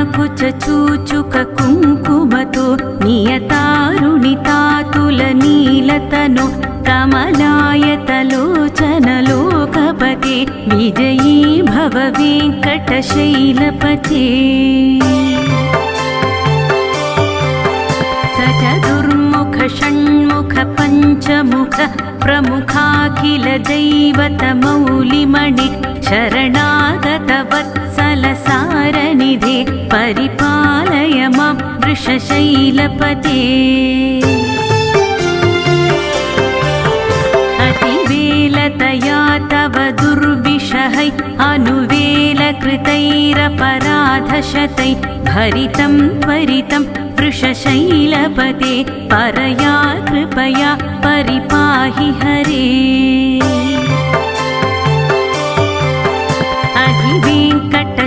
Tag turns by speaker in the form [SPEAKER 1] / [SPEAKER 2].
[SPEAKER 1] कमलाकुचूचुक कुङ्कुमतो नियतारुणितातुलनीलतनो कमलायतलोचनलोकपते विजयी भव वेङ्कटशैलपते सचतुर्मुख षण्मुख पञ्चमुख प्रमुखाखिल दैवतमौलिमणि शरणागत वत्सल सारनिधे परिपालय मां वृषशैलपते अतिवेलतया तव दुर्विषहै अनुवेलकृतैरपराधशतै भरितं त्वरितं वृषशैलपते परया कृपया परिपाहि हरे अधिवेङ्कट